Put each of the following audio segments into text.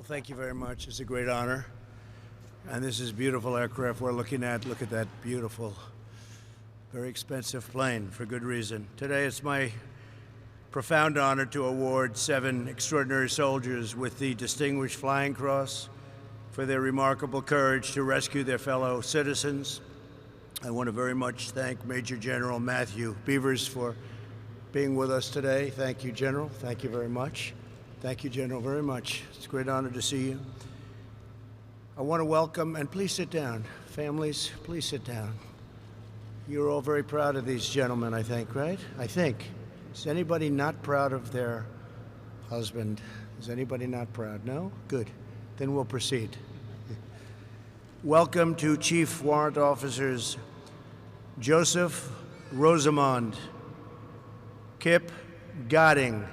Thank you very much. It's a great honor. And this is beautiful aircraft we're looking at. Look at that beautiful, very expensive plane for good reason. Today it's my profound honor to award 7 extraordinary soldiers with the Distinguished Flying Cross for their remarkable courage to rescue their fellow citizens. I want to very much thank Major General Matthew Beavers for being with us today. Thank you, General. Thank you very much. Thank you, General, very much. It's a great honor to see you. I want to welcome, and please sit down. Families, please sit down. You're all very proud of these gentlemen, I think, right? I think. Is anybody not proud of their husband? Is anybody not proud? No? Good. Then we'll proceed. Welcome to Chief Warrant Officers Joseph Rosamond, Kip Godding,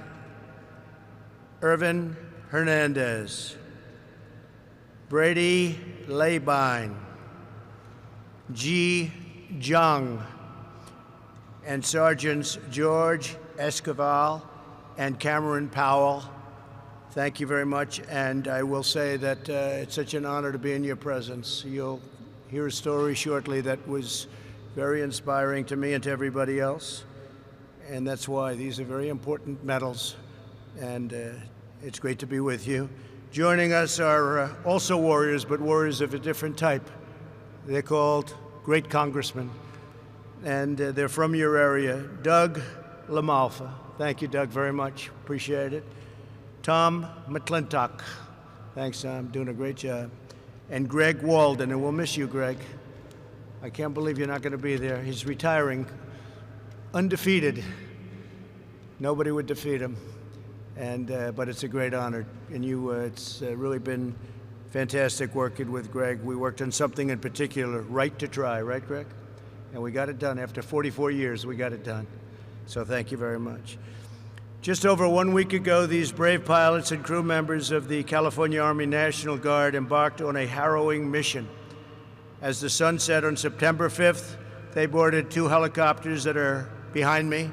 Irvin Hernandez, Brady Labine, Ji Jung, and Sergeants George Esquivel and Cameron Powell. Thank you very much, and I will say that it's such an honor to be in your presence. You'll hear a story shortly that was very inspiring to me and to everybody else, and that's why these are very important medals, and it's great to be with you. Joining us are also warriors, but warriors of a different type. They're called Great Congressmen, and they're from your area. Doug LaMalfa. Thank you, Doug, very much. Appreciate it. Tom McClintock. Thanks, Tom. Doing a great job. And Greg Walden, and we'll miss you, Greg. I can't believe you're not going to be there. He's retiring, undefeated. Nobody would defeat him. But it's a great honor, and it's really been fantastic working with Greg. We worked on something in particular, Right to Try, right, Greg? And we got it done. After 44 years, we got it done. So thank you very much. Just over 1 week ago, these brave pilots and crew members of the California Army National Guard embarked on a harrowing mission. As the sun set on September 5th, they boarded 2 helicopters that are behind me.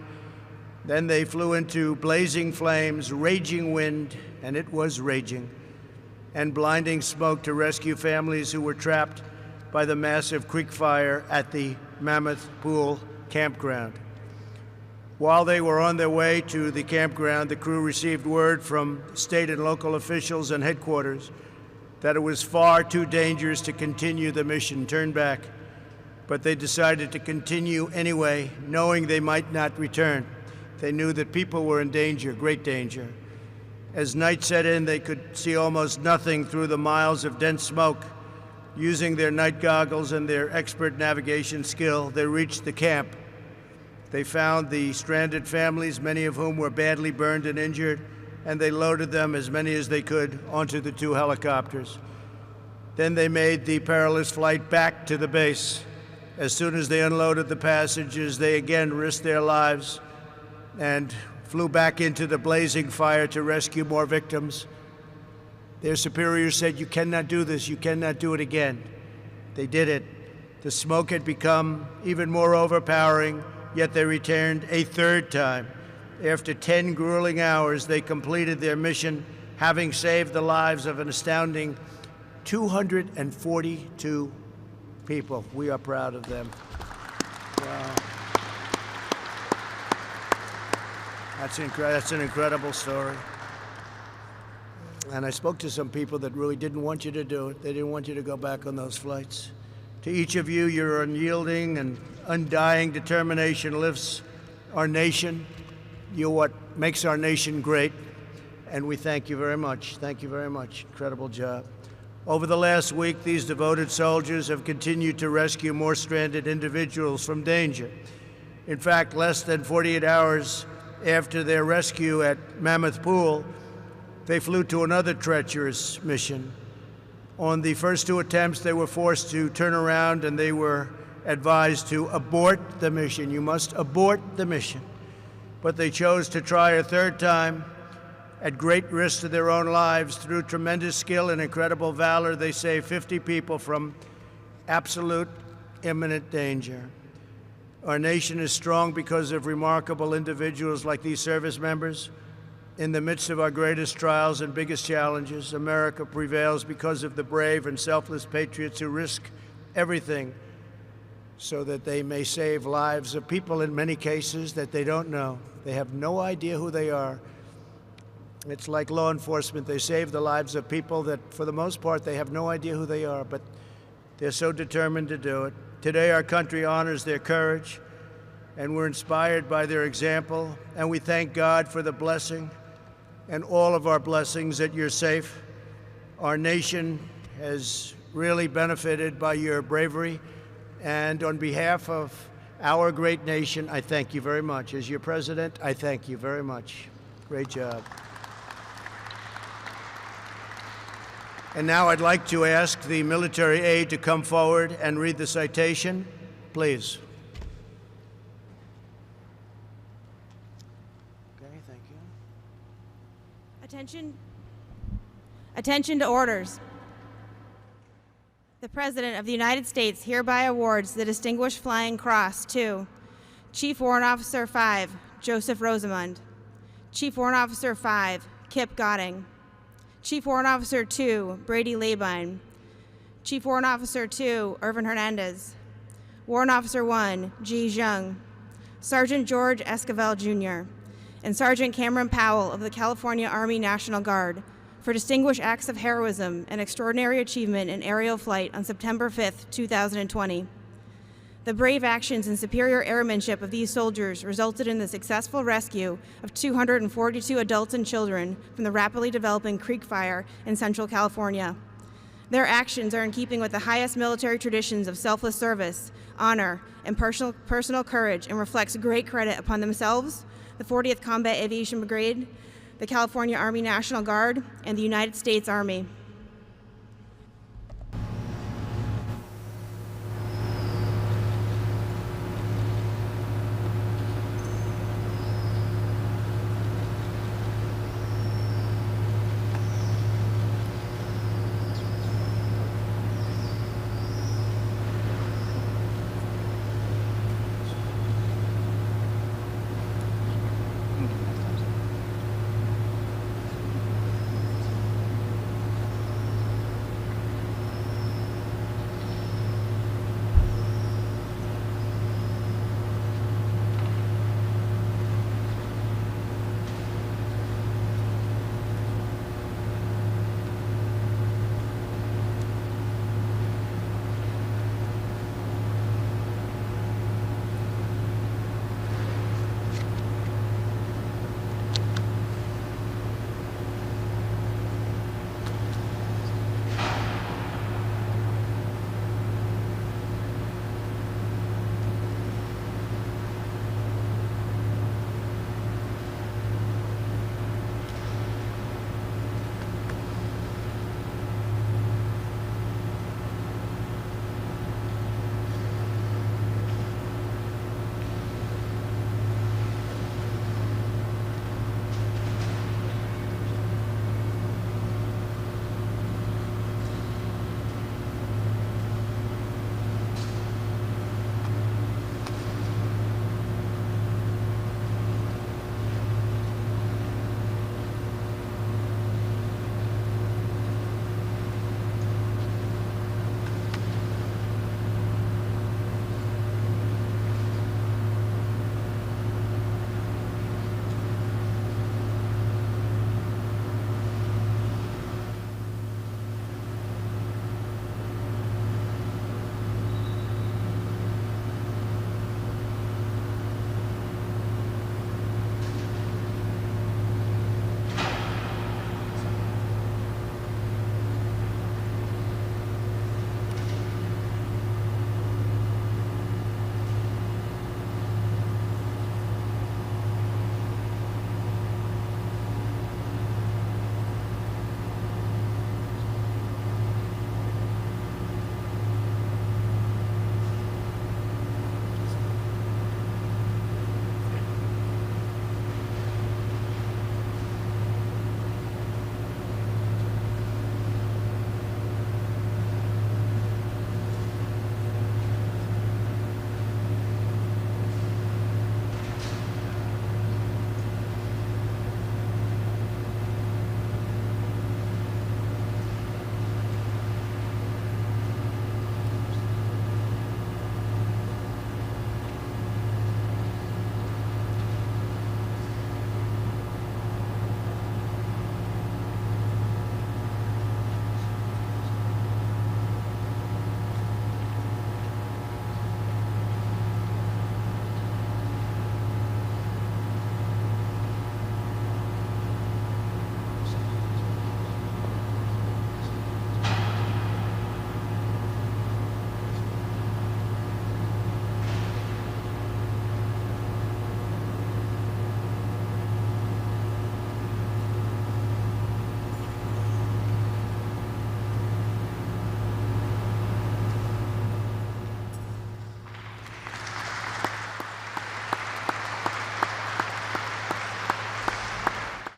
Then they flew into blazing flames, raging wind, and it was raging, and blinding smoke to rescue families who were trapped by the massive creek fire at the Mammoth Pool campground. While they were on their way to the campground, the crew received word from state and local officials and headquarters that it was far too dangerous to continue the mission, turn back. But they decided to continue anyway, knowing they might not return. They knew that people were in danger, great danger. As night set in, they could see almost nothing through the miles of dense smoke. Using their night goggles and their expert navigation skill, they reached the camp. They found the stranded families, many of whom were badly burned and injured, and they loaded them, as many as they could, onto the 2 helicopters. Then they made the perilous flight back to the base. As soon as they unloaded the passengers, they again risked their lives and flew back into the blazing fire to rescue more victims. Their superiors said, "You cannot do this, you cannot do it again." They did it. The smoke had become even more overpowering, yet they returned a 3rd time. After 10 grueling hours, they completed their mission, having saved the lives of an astounding 242 people. We are proud of them. Wow. That's an incredible story. And I spoke to some people that really didn't want you to do it. They didn't want you to go back on those flights. To each of you, your unyielding and undying determination lifts our nation. You're what makes our nation great, and we thank you very much. Thank you very much. Incredible job. Over the last week, these devoted soldiers have continued to rescue more stranded individuals from danger. In fact, less than 48 hours after their rescue at Mammoth Pool, they flew to another treacherous mission. On the first 2 attempts, they were forced to turn around and they were advised to abort the mission. You must abort the mission. But they chose to try a 3rd time at great risk to their own lives. Through tremendous skill and incredible valor, they saved 50 people from absolute imminent danger. Our nation is strong because of remarkable individuals like these service members In the midst of our greatest trials and biggest challenges, America prevails because of the brave and selfless patriots who risk everything so that they may save lives of people in many cases that they don't know. They have no idea who they are. It's like law enforcement. They save the lives of people that, for the most part, they have no idea who they are, but they're so determined to do it. Today, our country honors their courage, and we're inspired by their example, and we thank God for the blessing and all of our blessings that you're safe. Our nation has really benefited by your bravery, and on behalf of our great nation, I thank you very much. As your president, I thank you very much. Great job. And now I'd like to ask the military aide to come forward and read the citation, please. Okay, thank you. Attention to orders. The President of the United States hereby awards the Distinguished Flying Cross to Chief Warrant Officer 5, Joseph Rosamond; Chief Warrant Officer 5, Kip Godding; Chief Warrant Officer 2, Brady Labine; Chief Warrant Officer 2, Irvin Hernandez; Warrant Officer 1, Ji Zheng; Sergeant George Esquivel, Jr., and Sergeant Cameron Powell of the California Army National Guard for distinguished acts of heroism and extraordinary achievement in aerial flight on September 5, 2020. The brave actions and superior airmanship of these soldiers resulted in the successful rescue of 242 adults and children from the rapidly developing Creek Fire in Central California. Their actions are in keeping with the highest military traditions of selfless service, honor, and personal courage, and reflects great credit upon themselves, the 40th Combat Aviation Brigade, the California Army National Guard, and the United States Army.